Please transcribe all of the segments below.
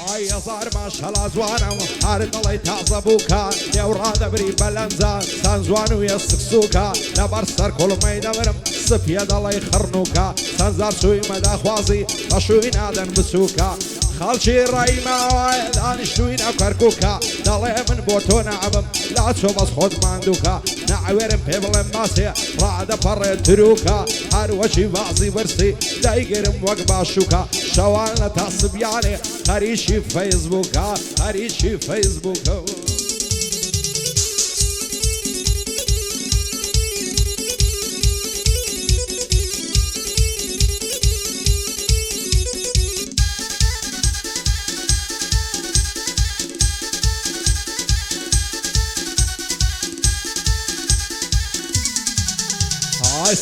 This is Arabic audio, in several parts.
هزار ماشەڵا جوانە هەر دڵی تازە بووکە لێوڕادەبری بەلەنجان چەند جوان و یەسک سووکە لەبەر سەر کوڵمەی دەورم سپیە دەڵی خڕنووکە چەند زار چووی مەداخوازی بەشووی نادەن بچووکە خەڵکی ڕای ماوایە دانیشتووی ناو کەرکووکە دەڵێ من بۆ تۆ نەعەبم لا چۆ بەس خۆت ماندووکە نەعوێرم پێ بڵێم باسێ ڕادەپەڕێت ترووکە هەروەچی بازی برسی دایگرم وەک باشووکە شەوانە تا سبیانێ هەریشی فەیسبووکە هەریشی فەیسبووکە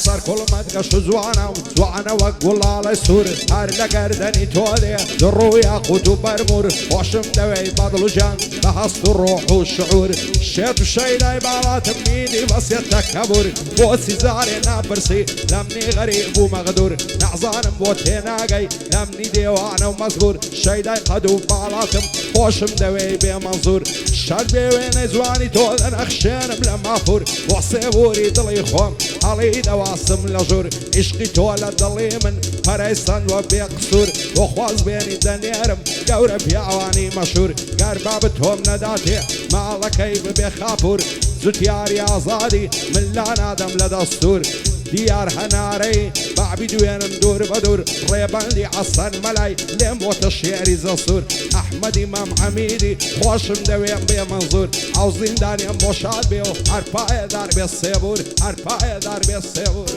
سەر کوڵمەت گەشت جوانە وەک گوڵاڵی سوور هەر لە گەردەنی تۆ دێ دڕوو یاقووت و بەرمور خۆشم دەوێی بەدڵ و جان بە هەست و ڕۆح و شعور شێت و شەیدای باڵاتم میدی بەسێت تەکەبور بۆچی زارێ ناپرسی لەمنی غەریب و مەغدور نەعزانم بۆ تێناگەی لەمنی دێوانە و مەزبور شەیدای قەد و باڵاتم خۆشم دەوێی بێ مەنزور شەر بێ وێنەی جوانی تۆ دەنەخشێنم لە مافور بۆ سێبوری دڵی خۆم هەڵی دەواسم لە ژوور عیشقی تۆ لە دڵی من پەرەیسەن وە بێ قسوور بۆ خواز بێنی دەنێرم گەورە پیاوانی مەشهور گەر بابت تۆم نەداتێ ماڵەکەی ببێ خاپور زوتیاری ئازادی من لا نادەم لە دەستور دیار هەنارەی بابی دوێنم دوور بە دوور ڕێبەندی عەسەن مەلای لێم بۆتە شێری زەسوور ئەحمەدی مام حەمیدی خۆشم دەوێم بێ مەنزور ئەو زیندانیم بۆ شاد بێ و هەرپایەدار بێ سێبور هەرپایەدار بێ سێبور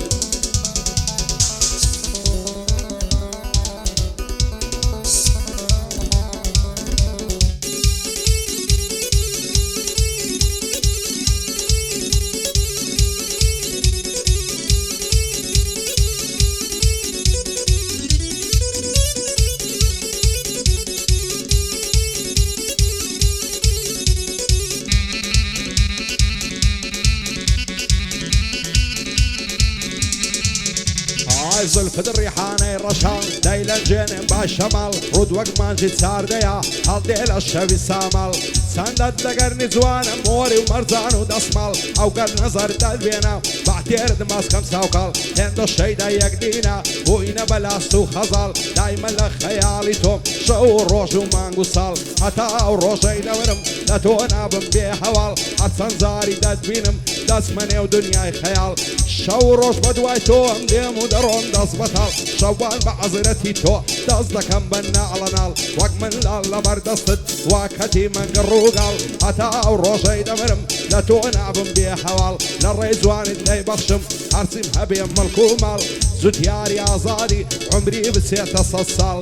زلفت ڕیحانەی ڕەشان دەیلەنجێنێم با شەماڵ ڕوود وەک مانجی چاردەیە هەڵدێ لە شەوی ساماڵ چەندەت لەگەرنی جوانم مۆری و مەرجان و دەسماڵ ئەو گەر نەزەر دەدبێنە بەحتێرت مەسکەم ساوکاڵ هێندە شەیدا یەکدینە بووینە بە لاست و خەزاڵ دایمە لە خەیاڵی تۆم شەو و ڕۆژ و مانگ و ساڵ هەتا ئەو ڕۆژەی دەورم لە تۆ نابم بێ هەواڵ هەچەند زاری دەدبینم دەچمە نێو دنیای خەیاڵ شەو و ڕۆژ بە دوای تۆم دێم و دەڕۆم دەست بەتاڵ شەوان بە عەزرەتی تۆ دەست دەکەم بە ناڵەناڵ وەک من لاڵ لەبەر دەستت واکەتی مەنگە ڕووگاڵ هەتا ئەو ڕۆژەی دەمرم لە تۆ نابم بێ هەواڵ لە ڕێی جوانت دەیبەخشم هەرچیم هەبێ مەڵک و ماڵ زوتیاری ئازادی عمری بچێتە 100 ساڵ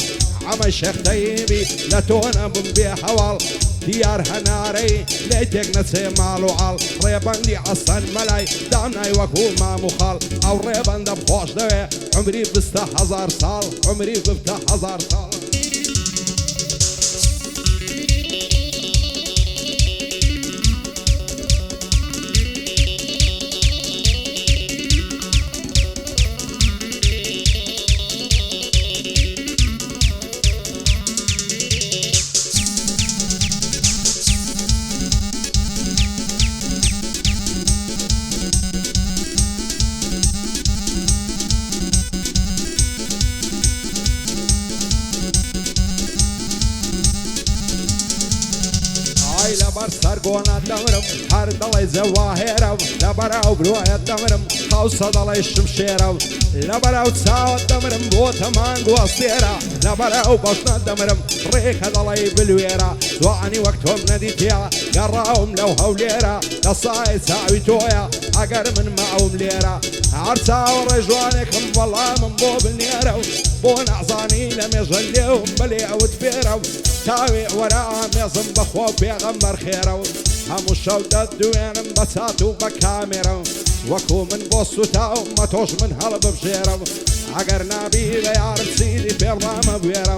ئەمە شێخ تەیمی لە تۆ نابم بێ هەواڵ دیار هەنارەی لێ تێک نەچێ ماڵ و عاڵ ڕێبەندی عەسەن مەلای دامنای وەکو مام و خاڵ ئەو ڕێبەندەم خۆش دەوێ عمری بستە 1000 ساڵ عمری ببتە 1000 ساڵ لەبەر سەرگۆنە دەمرم هەر دڵی جەواهێرە لەبەراو برۆیە دەمرم خەوسە دەڵی شمشێرە لەبەراو چاوت دەمرم بۆتە مانگ وەستێرە لەبەراو بەشنە دەمرم ڕێکە دەڵی بلوێرە جوانی وەک تۆم نەدیتیا گەڕاوم لەو هەولێرە دەسای چاوی تۆیە ئەگەر من ماوم لێرە هەر چاوە ڕێژوانێکم وەڵامم بۆ بنێرە بۆ نەعزانی لە مێژە لێوم بەلێ ئەوت فێرە تاوێ وەرە ئامێزم بەخۆ پێغەمبەر خێرە هەموو شەو دەدوێنم بە چات و بە کامێرە وەکو من بۆ سوتاوم مەتۆش من هەڵ ببژێرە ئەگەر نابی لە یارم چیدی پێڵامە بوێرە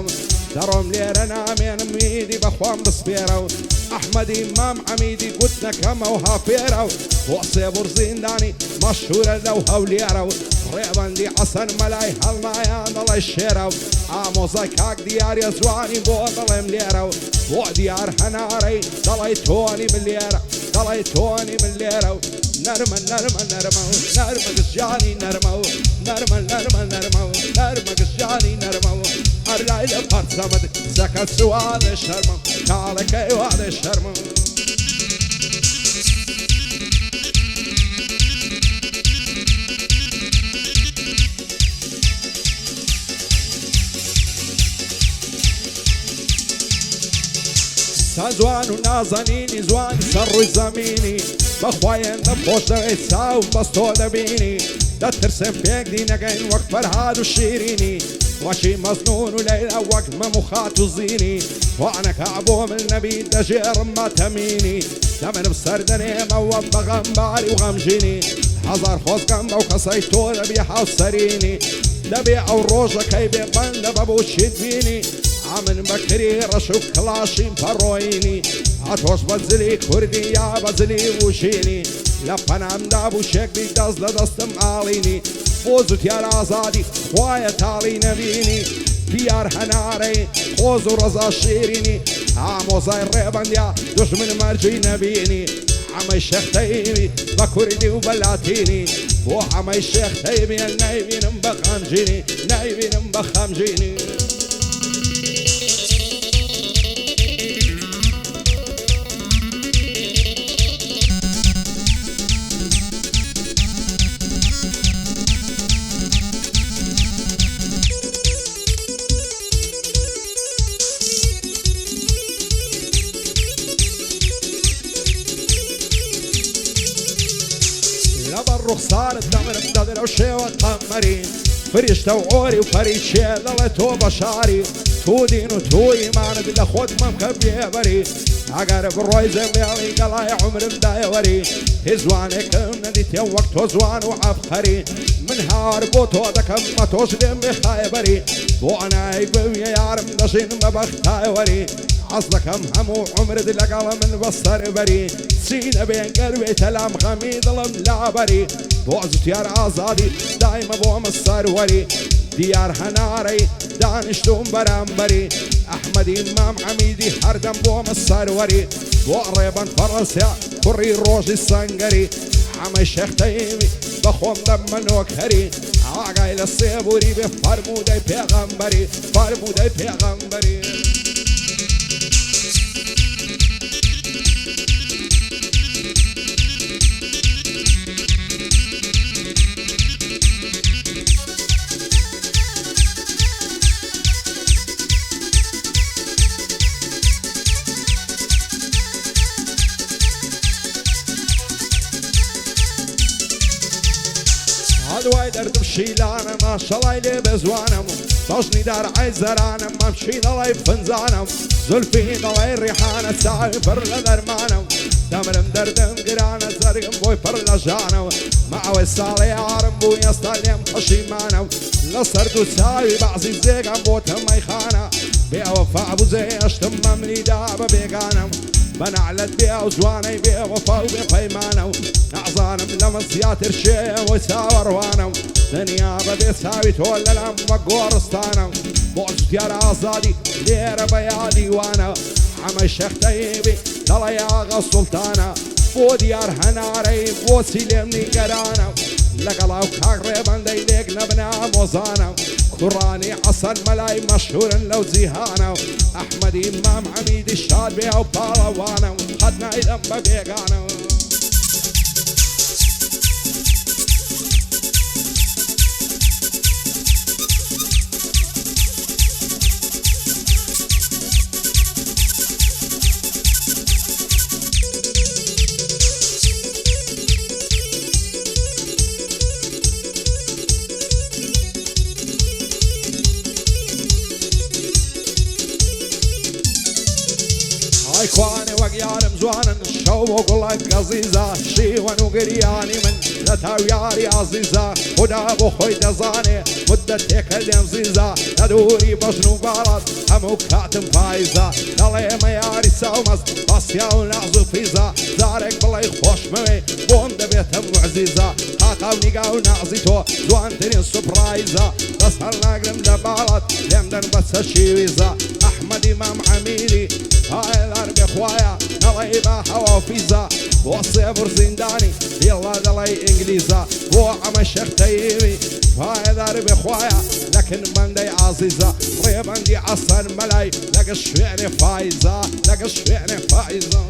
دەڕۆم لێرە نامێنم میدی بەخوام بسپێرە و ئەحمەدی مام عەمیدی گوتنەکەمە و هافێرە و بۆ سێبوڕ زیندانی مەشهورە لەو هەولێرە و ڕێبەندی حەسەن مەلای هەڵمایان دەڵێ شێرە و ئامۆزای کاک دیارە جوانی بۆ دەڵێم لێرە و بۆ دیار هەنارەی دەڵێ تۆنی بلێرە دەڵێ تۆنی بلێرە و نەرمە نەرمە نەرمە و نەرمە گشتیانی نەرمە و نەرمە نەرمە نەرمە و نەرمە گشتیانی نەرمە و هەر لای لە پەرچەمت زەکە سوادێ شەرمم کاڵەکەی وادێ شەرمم زوان و نازەنینی زوانی سەر ڕووی زەمینی بەخوایەندە خۆش دەوێت چاو بەستۆ دەبینی دەترسم پێک دی نەگەین وەک فەرهاد و شیرینی وەکی مەزنون و لەیلا وەک مەم و خات و زینی وانەکە بۆ من نەبی دەژێڕم ماتەمینی دەمنم سەر دەنێمەوە بەغەمباری و غەمژینی هەزار خۆزگەم بەو کەسەی تۆ دەبی هاوسەرینی دەبێ ئەو ڕۆژەکەی بێ بەندە بەبوو چیت بینی ئامن بەکری ڕەش و کڵاشیم پەڕۆینی هاتۆش بەجلی کوردی یا بەجلی وشینی لە پەنامدا بوو شێکبی دەست لە دەستم ئاڵینی بۆ زوتیار ئازادی خوایە تاڵی نەبینی دیار هەنارەی خۆز و ڕەزا شیرینی ئامۆزای ڕێبەندیا دوژمن مەرجی نەبینی ئەمەی شێختەیبی بە کوردی و بە لاتینی بۆ ئەمەی شێختەیبی نەیبینم بە خەمژینی نەیبینم بە خەمژینی ڕوخسارت دەمرم دەدرە و شێوە قەمەری فریشتە و ئۆری و پەریچێ دەڵێ تۆ بەشاری تو دین و تو ئیمانت لە خۆت مەمکە بێبەری ئەگەر بڕۆی زەمبێڵی گەڵای عمرم دایەوەری هیچ جوانێکم نەدیتێ وەک تۆ جوان و عەبقەری من هاوار بۆ تۆ دەکەم مە تۆش لێم بێ خایبەری بۆ ئەنای بویە یارم دەژین بە بەختایوەری حەز دەکەم هەموو عمرت لەگەڵە من بەسەربەری چی دەبێن گەروێتە لام غەمی دڵم لابەری بۆ زوتیار ئازادی دایمە بۆمە سەروەری دیار هەنارەی دانیشتوم بەرامبەری ئەحمەدی مام عەمیدی هەردەم بۆمە سەروەری بۆ ڕێبەن فەڕەنسیا کوڕی ڕۆژی سەنگەری ئەمەی شێختەیمی بەخۆم دەمە نۆکەری ئاگای لە سێبووری بێ فەرموودەی پێغەمبەری فەرموودەی پێغەمبەری دوای دەردم شیلانە ماشەڵای لێ بێزوانم بەژنی دارعای زەرانم مەمشی دەڵی فنجانم زولفی دەڵی ڕیحانە چاوی پڕ لە دەرمانم دەمرم دەردم گرانە زەرگم بۆی پڕ لە ژانەوە ماوەی ساڵی یارم بوو ئێستا لێم پەشیمانە لە سەرد و چاوی بەعزی زێگەم بۆتە مەیخانە بێوەفا بوو جێشتم مەمنیدا بە بێگانم بەنەعلەت بێ و جوانەی بێ وەفا و بێ پەیمانە و نەعزانم لەمە زیاتر شێوەی چاوەڕوانە و دنیا بەبێ چاوی تۆ لەلام وەک گۆڕستانە بۆ زوتیار ئازادی لێرە بە یادیوانە ئەمەی شێختەیبی دەڵێ ئاغا سوڵتانە بۆ دیار هەنارەی بۆچی لێم نیگەرانە لەگەڵاو کاک ڕێبەندەی لێک نەبنا مۆزانە کوڕانی حەسەن مەلای مەشهورن لەو جیهانە ئەحمەدی مام عەمیدی شاد بێ و پاڵەوانە قەت نایدەم بە بێگانە ئایکوانێ وەک یارم جوانن شەو بۆ گوڵک گەزیزە شیوەن و گریانی من لە تاو یاری عەزیزە خوددا بۆ خۆی دەزانێ مدة تكلم زيزة ندوري بجنو بارد همو كاتم فايزة دلي مياري سومز باسيا ونعزو فيزا زارك بلاي خوش موي بوم دبيتم معزيزة هاقاو نيقاو نعزيتو دوان ترين سبرايزة دسهل ناقرم دبالت لمدن بس الشيويزة أحمد إمام حميدي هاي الأرق إخوايا نلاقي باحة وفيزا وصي برزنداني يلا دلاي إنجليزة وعم الشيخ تيمي هاي الأرق إخوايا لكن بندي عزيزة ريبندي عصر ملاي لقى الشفعني فايزة لقى الشفعني فايزة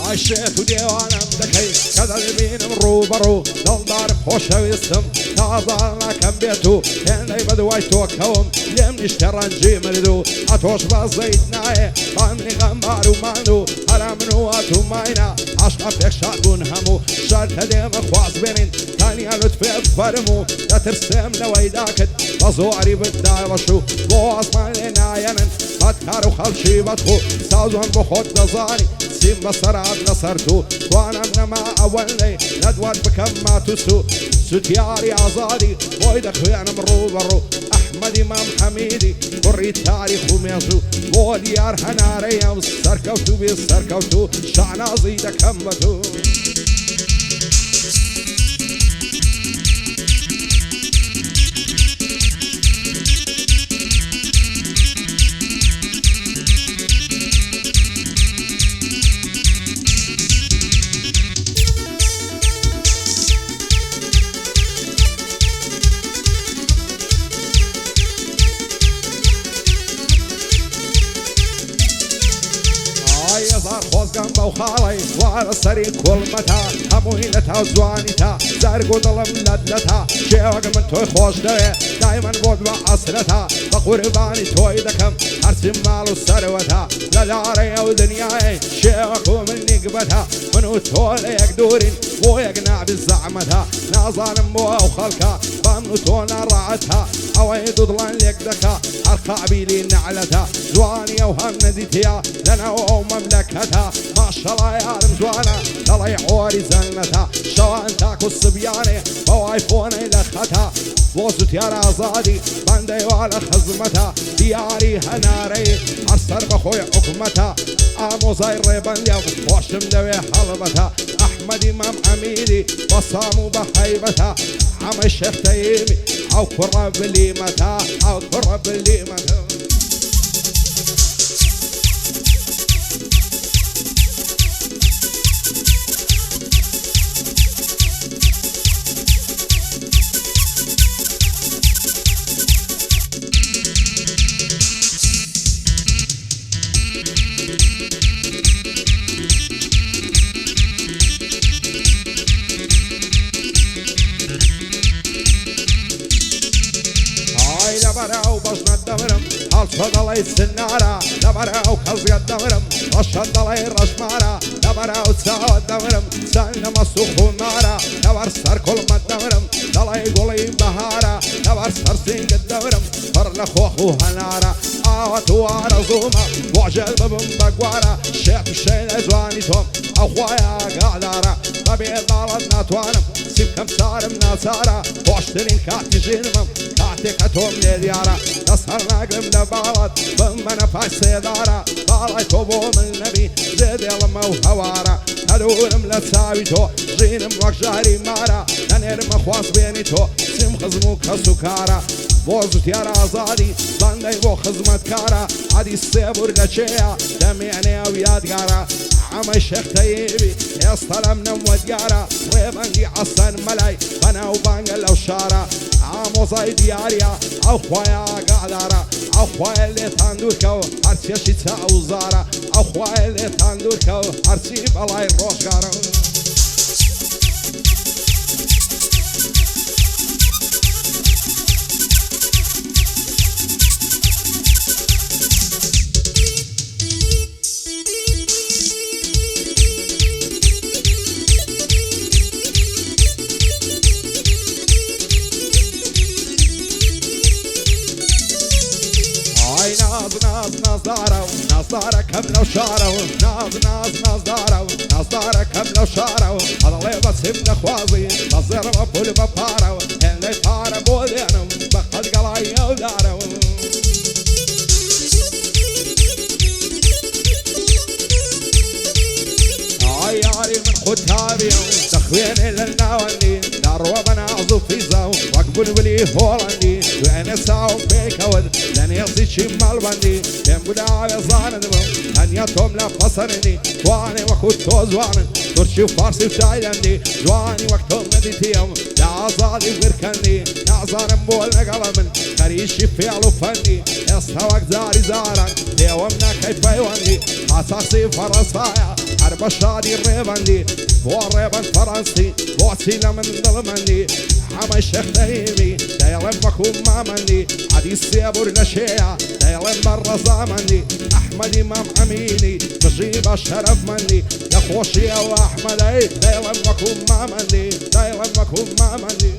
عشيت وديوانا مدكي كذا اليمين من روبرو ضل ضارب خوشه ويسم تعظالنا كم بيتو كان يبدو وايتو كوم يم نشترى نجي مردو عطوش بزيت ناي باني غمار ومانو حرام نواتو ماينا عشقا فيك شاقون همو شارت هديم اخواز بمين تاني لطفي بفرمو لا ترسم لويداكت بزوعري بداي وشو بو اسمان لنا يمن باتكارو خلشي بدخو سازون بخود دزاني سيم بصرات نصرتو وانا من ما اولي ندوان بكم ما تسو ستياري عزادي بويد اخويانا مرو برو احمد امام حميدي بري تاريخ وميزو بوديار هناريا وسركوتو بسركوتو شعنا زيدا كمتو جنبه وخالي وعلى السرير كل متى هموينتها وزوانيتها زارقو ظلم لدلتها شيوك من توي خوش دوي دايما بود بعصرتها بقرباني توي دكم هرسم مالو ثروتها لداري ودنياي شيوك من نقبتها منو تولي يقدورين ويقنع بالزعمتها نازان مو وخلكها بامنو تونا رعتها اويدو ضلان ليقدكها ارقابي لي نعلتها زوانية وهم نزيتها لنا ومملكتها ما شاء الله يا رمزوانا الله يحوري زنتها شوان تاكو الصبياني بوايفوني لختها وزت يا رازادي بندي وعلى خزمتها دياري هناري عصر بخوي حكمتها عامو زير بندي وشم دوي حلبتها احمد امام حميدي وصامو بحيبتها عم الشيخ تيمي او كرب ليمتها او كرب ليمتها فضلي السنارة لبرا وخزي الدمرم رشد ضلي الرشمارة لبرا وتساوى الدمرم سالنا مسوخ النارة لبر سر كل ما الدمرم ضلي قولي بهارة لبر سر سينك الدمرم فرنا خوخ وهنارة آوات وارزومة وعجل ببن بقوارة شيخ الشين ازواني توم اخوايا قادارة طبيعي ضالتنا توانم سيب كم سارم ناسارة واشترين كاتي جينمم كاتي كتوم لديارة نسهر ناقرم لبالت بمنا فاش سيدارة بالي توبو من النبي زيد يلما وهوارة هدورم لتساويتو جينم وكجاري مارة ننيرم اخواص بينيتو سيم خزمو كسوكارة بوزت يا رازادي بندي بو خزمت كارة عدي السيبور لشيا دميعني او يادقارة عم الشيخ تيمي يستلمنا مودقارة ويبندي عصن ملاي بنا وبانقل وشارة عامو زي دياريا اخوايا قادارة اخوايا اللي تندوركو هرسي شتا وزارة اخوايا اللي تندوركو هرسي بلاي الروشكارة ناز دارو ناز دارا كملوا شارو ناز دارو ناز دارا كملوا شارو هذا لي بس ابن خوازي بزر بقول ببارو اللي فار بودينو بخد قلاي ودارو عياري من ختابي تخوين للناولي دار وبنعزو في زاو واقبل بلي هولندي وانا ساو بيكود لن يصي شمال بندي ينبدا على زان دمو ان يتوم لفصرني واني وكو توزوان ترشي فارسي وتايلندي جواني وقتهم مديتيهم لا زادي وغيركني لا زان مبول نقلمن خريشي فعلو فني يستوك زاري زاران ديومنا كيف يواني حساسي فرصايا حرب شادي الريبندي والريبن فرنسي وعسيلة من ظلمني عم الشيخ دايمي دا يلمك ومامني عدي السيبور لشيع دا يلم برا زامني احمد امام اميني نجيب الشرف مني يا خوشي يا احمد دا يلمك ومامني دا يلمك ومامني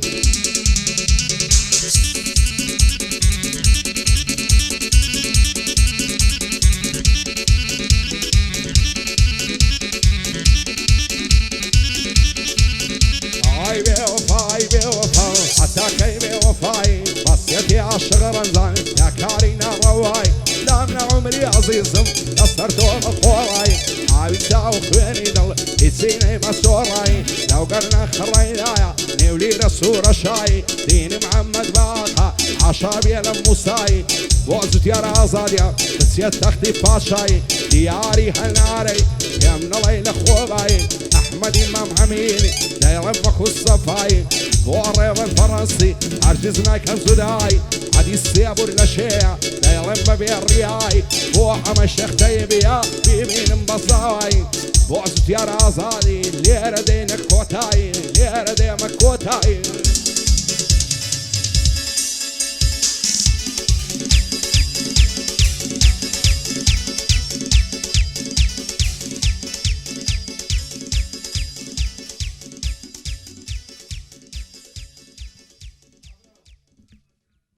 حتى كيمي وفاي بس يدي عالشغل رمزان يا كارينا رواي لا من عمري عزيزم كسرتو مقوراي عاوي ساو خويني دل يتسيني مسوراي لو قرنا خرينايا نولي رسول شاي دين محمد باقا عشابي لموساي وعزت يا رازاديا بس يتختي فاشاي دياري هالناري يا من ليلة خوباي احمد امام عميني لا يرمك الصفاي والريب الفرنسي عرجزنا كان زداي عدي السيبور لشيع لا يرم بالرياي وعم الشيخ تيبيا بيمين مبصاوي وعزت يا رازادي ليرة دينك كوتاي ليرة دينك كوتاي